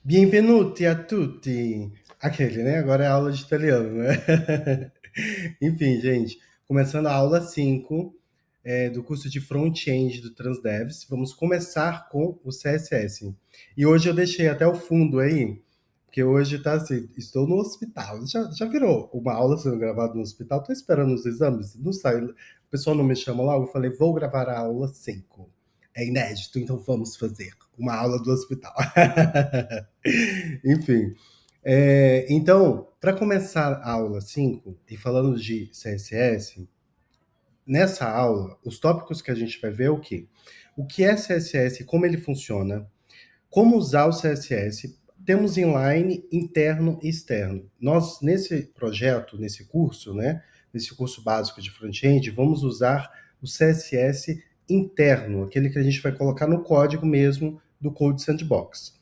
Benvenuti a tutti! Aquele, né? Agora é aula de italiano, né? Enfim, gente, começando a aula 5 do curso de Front-End do Transdevs, vamos começar com o CSS. E hoje eu deixei até o fundo aí, porque hoje tá assim, estou no hospital. Já virou uma aula sendo gravada no hospital? Tô esperando os exames, não sai. O pessoal não me chama logo, eu falei, vou gravar a aula 5. É inédito, então vamos fazer uma aula do hospital. Enfim, então, para começar a aula 5 e falando de CSS, nessa aula, os tópicos que a gente vai ver é o quê? O que é CSS, como ele funciona, como usar o CSS, temos inline, interno e externo. Nós, nesse projeto, nesse curso, né, nesse curso básico de front-end, vamos usar o CSS interno, aquele que a gente vai colocar no código mesmo do Code Sandbox.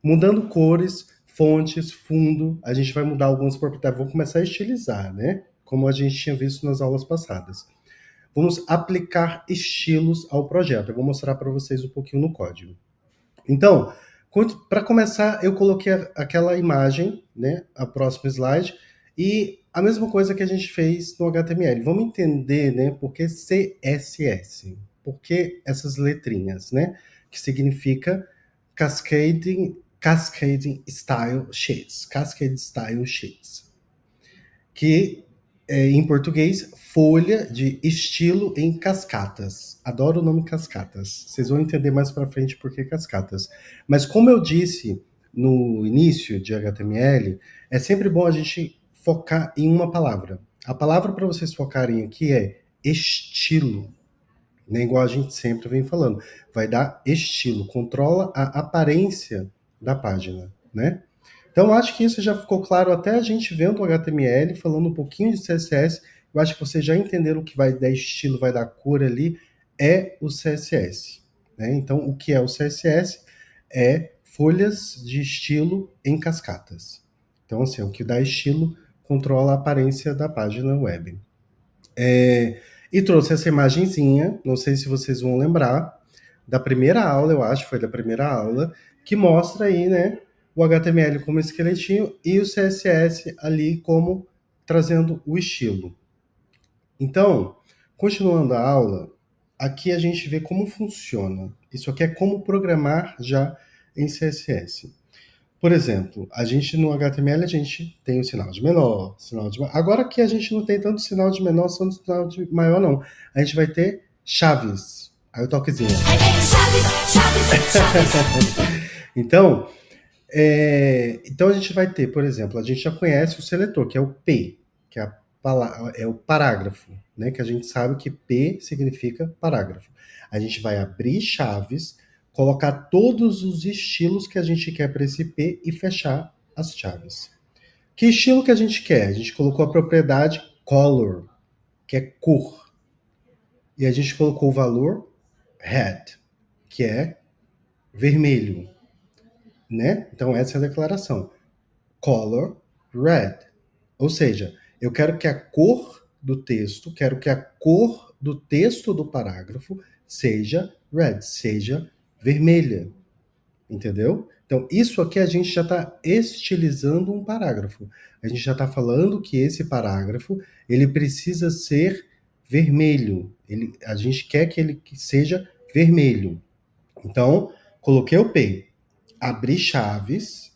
Mudando cores, fontes, fundo, a gente vai mudar algumas propriedades, vamos começar a estilizar, né? Como a gente tinha visto nas aulas passadas. Vamos aplicar estilos ao projeto. Eu vou mostrar para vocês um pouquinho no código. Então, para começar, eu coloquei aquela imagem, né, a próxima slide, e a mesma coisa que a gente fez no HTML. Vamos entender, né, por que CSS? Por que essas letrinhas, né, que significa Cascading Style Sheets, Cascade Style Sheets, que em português, folha de estilo em cascatas. Adoro o nome cascatas. Vocês vão entender mais para frente por que cascatas. Mas como eu disse no início de HTML, é sempre bom a gente focar em uma palavra. A palavra para vocês focarem aqui é estilo, né? Igual a gente sempre vem falando. Vai dar estilo, controla a aparência da página, né? Então, acho que isso já ficou claro até a gente vendo o HTML, falando um pouquinho de CSS. Eu acho que vocês já entenderam o que vai dar estilo, vai dar cor ali, é o CSS. Né? Então, o que é o CSS? É folhas de estilo em cascatas. Então, assim, o que dá estilo controla a aparência da página web. E trouxe essa imagenzinha, não sei se vocês vão lembrar, da primeira aula, eu acho, foi da primeira aula, que mostra aí, né, o HTML como esqueletinho e o CSS ali como trazendo o estilo. Então, continuando a aula, aqui a gente vê como funciona. Isso aqui é como programar já em CSS. Por exemplo, a gente no HTML a gente tem o sinal de menor, sinal de maior. Agora aqui a gente não tem tanto sinal de menor, tanto sinal de maior, não. A gente vai ter chaves. Aí o toquezinho. Chaves, chaves, chaves. Então, então a gente vai ter, por exemplo, a gente já conhece o seletor, que é o P, que é, é o parágrafo, né? Que a gente sabe que P significa parágrafo. A gente vai abrir chaves, colocar todos os estilos que a gente quer para esse P e fechar as chaves. Que estilo que a gente quer? A gente colocou a propriedade color, que é cor. E a gente colocou o valor red, que é vermelho, né? Então essa é a declaração. Color red. Ou seja, eu quero que a cor do texto, quero que a cor do texto do parágrafo seja red, seja vermelha. Entendeu? Então, isso aqui a gente já está estilizando um parágrafo. A gente já está falando que esse parágrafo ele precisa ser vermelho. A gente quer que ele seja vermelho. Então, coloquei o P, abri chaves,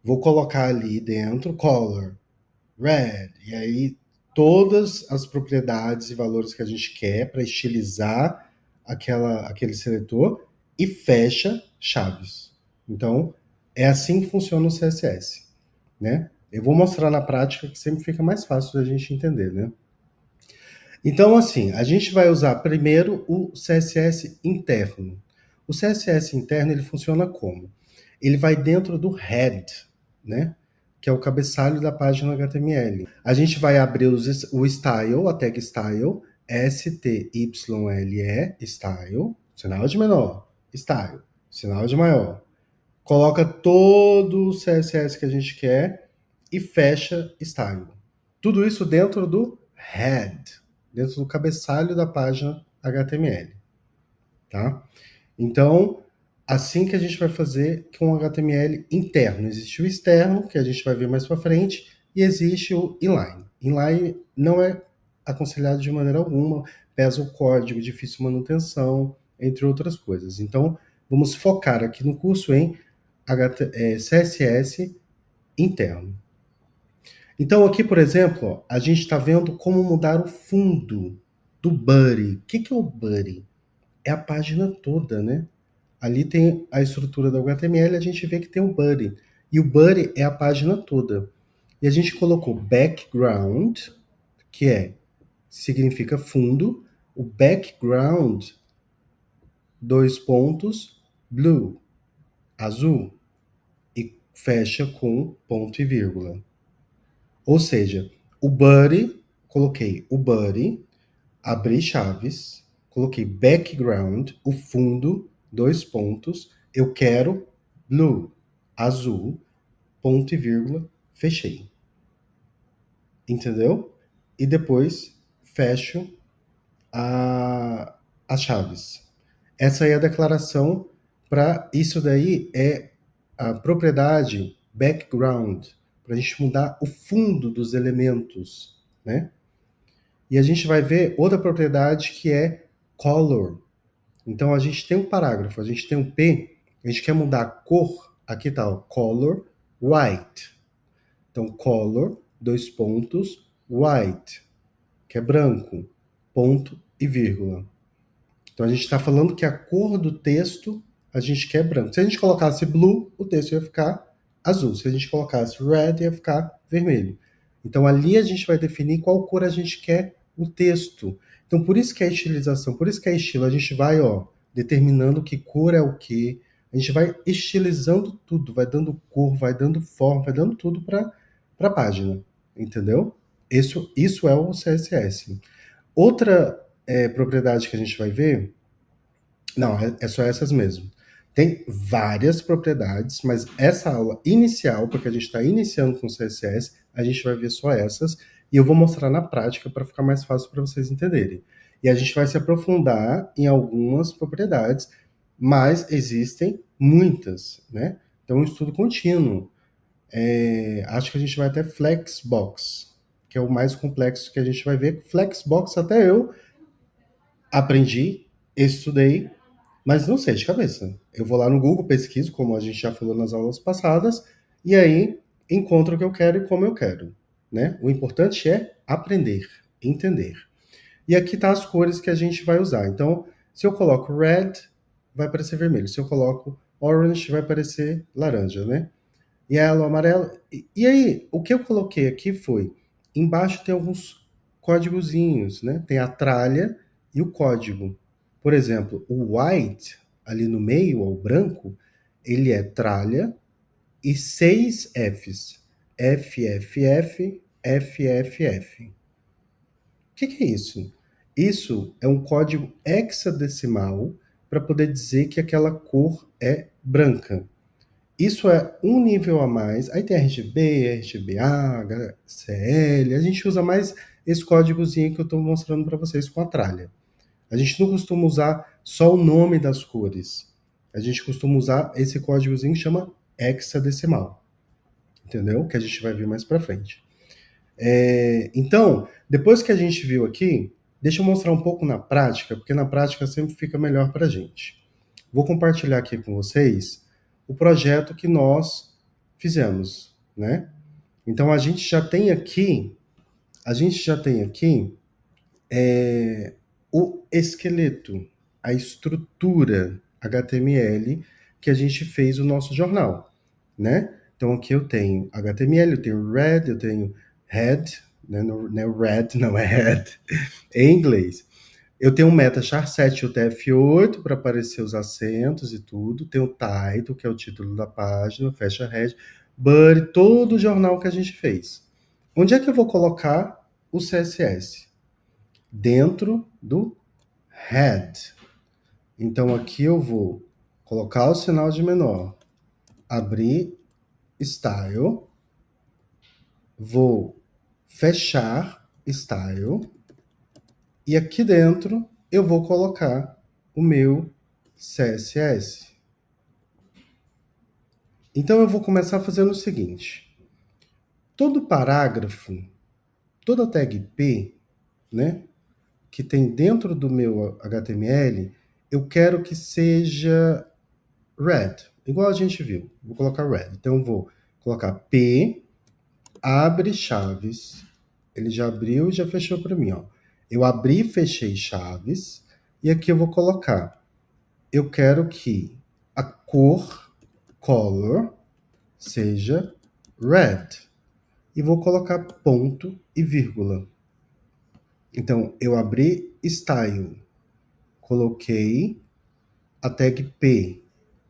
vou colocar ali dentro color, red, e aí todas as propriedades e valores que a gente quer para estilizar aquele seletor e fecha chaves. Então, é assim que funciona o CSS, né? Eu vou mostrar na prática que sempre fica mais fácil da gente entender, né? Então, assim, a gente vai usar primeiro o CSS interno. O CSS interno, ele funciona como? Ele vai dentro do head, né? Que é o cabeçalho da página HTML. A gente vai abrir o style, a tag style, STYLE, style, sinal de menor, style, sinal de maior. Coloca todo o CSS que a gente quer e fecha style. Tudo isso dentro do head, dentro do cabeçalho da página HTML, tá? Então, assim que a gente vai fazer com o HTML interno. Existe o externo, que a gente vai ver mais para frente, e existe o inline. Inline não é aconselhado de maneira alguma, pesa o código, difícil manutenção, entre outras coisas. Então, vamos focar aqui no curso em CSS interno. Então, aqui, por exemplo, ó, a gente está vendo como mudar o fundo do Buddy. O que é o Buddy? É a página toda, né? Ali tem a estrutura do HTML, a gente vê que tem o Buddy. E o Buddy é a página toda. E a gente colocou background, que significa fundo, o background, dois pontos, blue, azul, e fecha com ponto e vírgula. Ou seja, o Buddy, coloquei o Buddy, abri chaves, coloquei background, o fundo, dois pontos, eu quero blue, azul, ponto e vírgula, fechei. Entendeu? E depois fecho as chaves. Essa é a declaração para isso daí é a propriedade background, para a gente mudar o fundo dos elementos, né? E a gente vai ver outra propriedade que é color. Então a gente tem um parágrafo, a gente tem um P, a gente quer mudar a cor, aqui tá, ó, color white. Então color, dois pontos, white, que é branco, ponto e vírgula. Então a gente está falando que a cor do texto a gente quer branco. Se a gente colocasse blue, o texto ia ficar azul. Se a gente colocasse red, ia ficar vermelho. Então ali a gente vai definir qual cor a gente quer o texto. Então por isso que é estilização, por isso que é estilo. A gente vai, ó, determinando que cor é o que. A gente vai estilizando tudo, vai dando cor, vai dando forma, vai dando tudo para a página, entendeu? Isso é o CSS. Outra propriedade que a gente vai ver, não, é só essas mesmo. Tem várias propriedades, mas essa aula inicial, porque a gente está iniciando com CSS, a gente vai ver só essas, e eu vou mostrar na prática para ficar mais fácil para vocês entenderem. E a gente vai se aprofundar em algumas propriedades, mas existem muitas, né? Então, um estudo contínuo. Acho que a gente vai até Flexbox, que é o mais complexo que a gente vai ver. Flexbox até eu aprendi, estudei, mas não sei de cabeça. Eu vou lá no Google, pesquiso, como a gente já falou nas aulas passadas, e aí encontro o que eu quero e como eu quero, né? O importante é aprender, entender. E aqui tá as cores que a gente vai usar. Então, se eu coloco red, vai aparecer vermelho. Se eu coloco orange, vai aparecer laranja, né? Yellow, amarelo. E aí, o que eu coloquei aqui foi, embaixo tem alguns códigozinhos, né? Tem a tralha e o código. Por exemplo, o white, ali no meio, o branco, ele é tralha e 6 Fs. FFF, FFF. O que é isso? Isso é um código hexadecimal para poder dizer que aquela cor é branca. Isso é um nível a mais. Aí tem RGB, RGBA, HCL. A gente usa mais esse códigozinho que eu estou mostrando para vocês com a tralha. A gente não costuma usar só o nome das cores. A gente costuma usar esse códigozinho que chama hexadecimal. Entendeu? Que a gente vai ver mais para frente. Então, depois que a gente viu aqui, deixa eu mostrar um pouco na prática, porque na prática sempre fica melhor para a gente. Vou compartilhar aqui com vocês o projeto que nós fizemos, né? Então a gente já tem aqui o esqueleto, a estrutura HTML que a gente fez o nosso jornal, né? Então aqui eu tenho HTML, eu tenho red, eu tenho head, né? Não é red, não é head, em inglês. Eu tenho um MetaChar 7 e o TF8 para aparecer os acentos e tudo. Tem o title, que é o título da página, fecha head, body, todo o jornal que a gente fez. Onde é que eu vou colocar o CSS? Dentro do head. Então aqui eu vou colocar o sinal de menor, abrir style, vou fechar style, e aqui dentro eu vou colocar o meu CSS. Então eu vou começar fazendo o seguinte: todo parágrafo, toda tag P, né, que tem dentro do meu HTML, eu quero que seja red, igual a gente viu. Vou colocar red. Então eu vou colocar P, abre chaves. Ele já abriu e já fechou para mim, ó. Eu abri e fechei chaves. E aqui eu vou colocar. Eu quero que a cor, color, seja red. E vou colocar ponto e vírgula. Então, eu abri style, coloquei a tag P,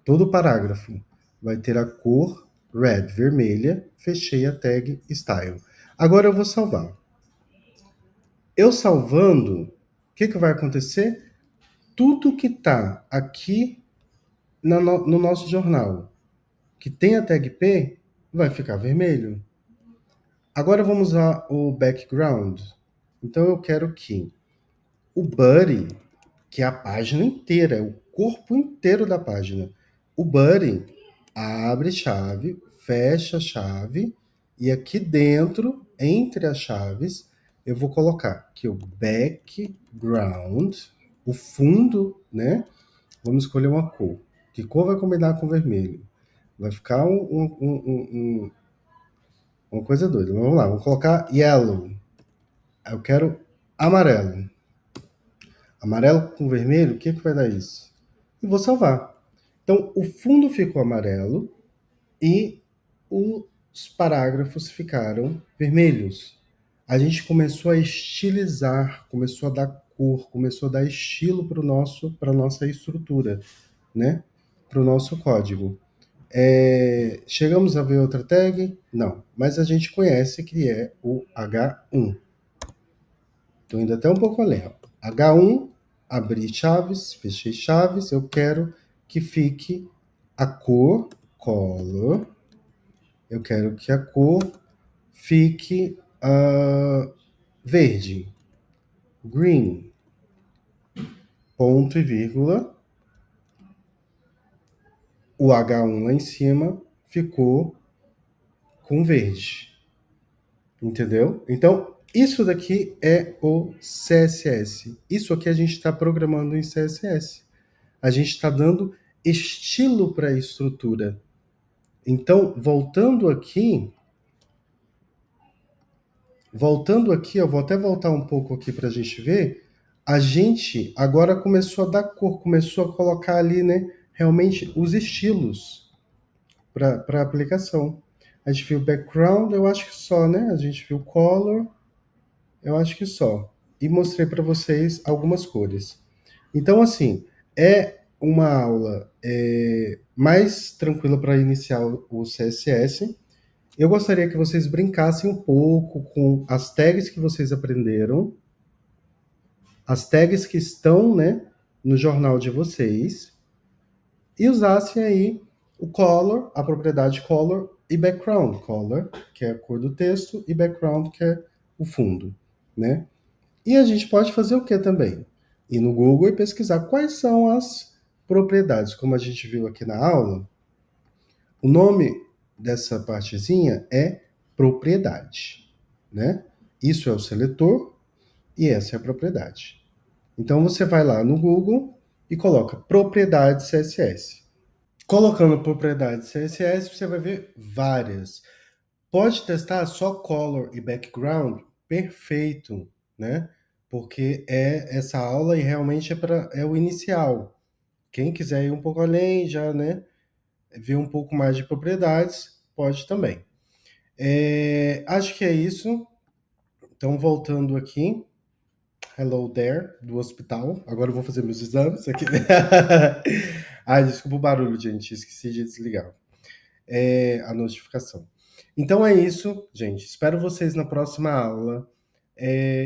todo o parágrafo vai ter a cor red, vermelha, fechei a tag style. Agora eu vou salvar. Eu salvando, o que vai acontecer? Tudo que está aqui no nosso jornal, que tem a tag P, vai ficar vermelho. Agora vamos usar o background. Então eu quero que o body, que é a página inteira, é o corpo inteiro da página. O body abre chave, fecha chave, e aqui dentro, entre as chaves, eu vou colocar que o background, o fundo, né? Vamos escolher uma cor. Que cor vai combinar com vermelho? Vai ficar uma coisa doida. Vamos lá, vamos colocar yellow. Eu quero amarelo. Amarelo com vermelho, o que vai dar isso? E vou salvar. Então, o fundo ficou amarelo e os parágrafos ficaram vermelhos. A gente começou a estilizar, começou a dar cor, começou a dar estilo para a nossa estrutura, né? Para o nosso código. Chegamos a ver outra tag? Não, mas a gente conhece que é o H1. Estou indo até um pouco além. Ó. H1, abri chaves, fechei chaves, eu quero que fique a cor, color, eu quero que a cor fique verde, green, ponto e vírgula, o H1 lá em cima ficou com verde, entendeu? Então, isso daqui é o CSS. Isso aqui a gente está programando em CSS. A gente está dando estilo para a estrutura. Então, voltando aqui, eu vou até voltar um pouco aqui para a gente ver. A gente agora começou a dar cor, começou a colocar ali, né, realmente os estilos para a aplicação. A gente viu background, eu acho que só, né? A gente viu color, eu acho que só. E mostrei para vocês algumas cores. Então, assim, é uma aula mais tranquila para iniciar o CSS. Eu gostaria que vocês brincassem um pouco com as tags que vocês aprenderam, as tags que estão, né, no jornal de vocês, e usassem aí o color, a propriedade color e background. Color, que é a cor do texto, e background, que é o fundo, né? E a gente pode fazer o que também? Ir no Google e pesquisar quais são as propriedades. Como a gente viu aqui na aula, o nome dessa partezinha é propriedade, né? Isso é o seletor e essa é a propriedade. Então você vai lá no Google e coloca propriedade CSS. Colocando propriedade CSS, você vai ver várias. Pode testar só color e background, perfeito, né? Porque é essa aula e realmente é o inicial. Quem quiser ir um pouco além, já, né, ver um pouco mais de propriedades, pode também. Acho que é isso. Então, voltando aqui. Hello there, do hospital. Agora eu vou fazer meus exames aqui. Ai, desculpa o barulho, gente. Esqueci de desligar a notificação. Então é isso, gente. Espero vocês na próxima aula.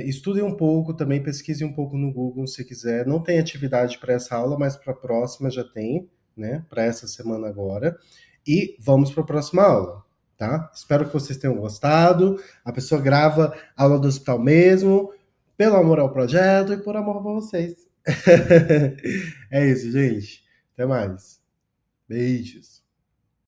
Estudem um pouco, também pesquisem um pouco no Google se quiser. Não tem atividade para essa aula, mas para a próxima já tem, né? Para essa semana agora. E vamos para a próxima aula, tá? Espero que vocês tenham gostado. A pessoa grava a aula do hospital mesmo, pelo amor ao projeto e por amor para vocês. É isso, gente. Até mais. Beijos.